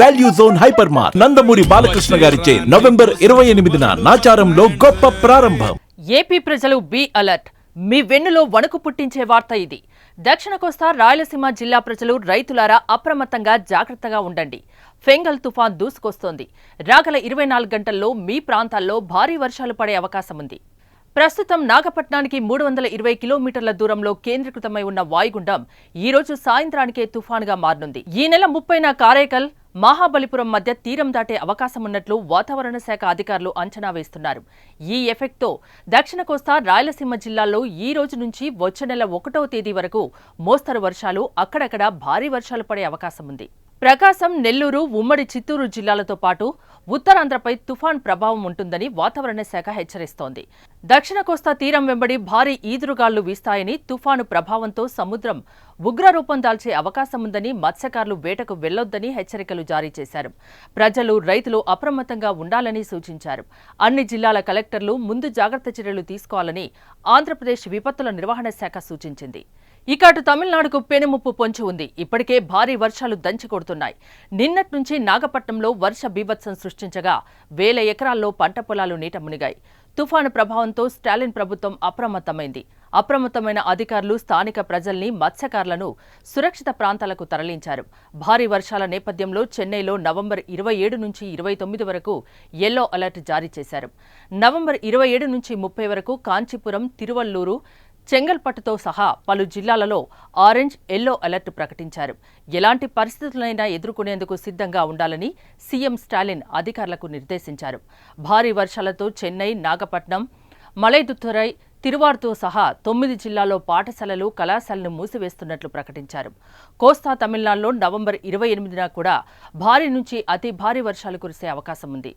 Value zone hyper mart Nandamuri Balakrishna గారిచే November 28న నాచారంలో గొప్ప ప్రారంభం. ఏపీ ప్రజలు బి అలర్ట్. మీ వెన్నులో వణుకు పుట్టించే వార్త ఇది. దక్షిణ కోస్తా రాయలసీమ జిల్లా ప్రజలు రైతులారా అప్రమత్తంగా జాగ్రత్తగా ఉండండి. ఫెంగల్ తుఫాన్ దూసుకొస్తోంది. రాగల 24 గంటల్లో మీ ప్రాంతాల్లో భారీ వర్షాలు పడే అవకాశం ఉంది. ప్రస్తుతం నాగపట్నానికి 320 కిలోమీటర్ల దూరంలో కేంద్రీకృతమై ఉన్న వాయుగుండం ఈ రోజు సాయంత్రానికే తుఫానుగా మారనుంది. ఈ నెల 30న కారైకల్, మహాబలిపురం మధ్య తీరం దాటే అవకాశమున్నట్లు వాతావరణ శాఖ అధికారులు అంచనా వేస్తున్నారు. ఈ ఎఫెక్ట్తో దక్షిణ కోస్తా రాయలసీమ జిల్లాల్లో ఈ రోజు నుంచి వచ్చే నెల 1వ తేదీ వరకు మోస్తరు వర్షాలు, అక్కడక్కడ భారీ వర్షాలు పడే అవకాశం ఉంది. ప్రకాశం, నెల్లూరు, ఉమ్మడి చిత్తూరు జిల్లాలతో పాటు ఉత్తరాంధ్రపై తుఫాన్ ప్రభావం ఉంటుందని వాతావరణ శాఖ హెచ్చరిస్తోంది. దక్షిణ కోస్తా తీరం వెంబడి భారీ ఈదురుగాళ్లు వీస్తాయని, తుఫాను ప్రభావంతో సముద్రం ఉగ్రరూపం దాల్చే అవకాశం ఉందని, మత్స్యకారులు వేటకు వెళ్లొద్దని హెచ్చరికలు జారీ చేశారు. ప్రజలు, రైతులు అప్రమత్తంగా ఉండాలని సూచించారు. అన్ని జిల్లాల కలెక్టర్లు ముందు జాగ్రత్త చర్యలు తీసుకోవాలని ఆంధ్రప్రదేశ్ విపత్తుల నిర్వహణ శాఖ సూచించింది. ఇక అటు తమిళనాడుకు పెనుముప్పు పొంచి ఉంది. ఇప్పటికే భారీ వర్షాలు దంచి కొడుతున్నాయి. నిన్నటి నుంచి నాగపట్నంలో వర్ష బీభత్సం సృష్టించగా వేల ఎకరాల్లో పంట పొలాలు నీట మునిగాయి. తుఫాను ప్రభావంతో స్టాలిన్ ప్రభుత్వం అప్రమత్తమైంది. అప్రమత్తమైన అధికారులు స్థానిక ప్రజల్ని, మత్స్యకారులను సురక్షిత ప్రాంతాలకు తరలించారు. భారీ వర్షాల నేపథ్యంలో చెన్నైలో నవంబర్ 27 నుంచి 29 వరకు యెల్లో అలర్ట్ జారీ చేశారు. నవంబర్ 27 నుంచి 30 వరకు కాంచీపురం, తిరువల్లూరు, చెంగల్పట్టుతో సహా పలు జిల్లాలలో ఆరెంజ్, యెల్లో అలర్ట్ ప్రకటించారు. ఎలాంటి పరిస్థితులైనా ఎదుర్కొనేందుకు సిద్ధంగా ఉండాలని సీఎం స్టాలిన్ అధికారులకు నిర్దేశించారు. భారీ వర్షాలతో చెన్నై, నాగపట్నం, మలైదుతురై, తిరువార్తో సహా 9 జిల్లాల్లో పాఠశాలలు, కళాశాలను మూసివేస్తున్నట్లు ప్రకటించారు. కోస్తా తమిళనాడులో నవంబర్ 28న కూడా భారీ నుంచి అతి భారీ వర్షాలు కురిసే అవకాశం ఉంది.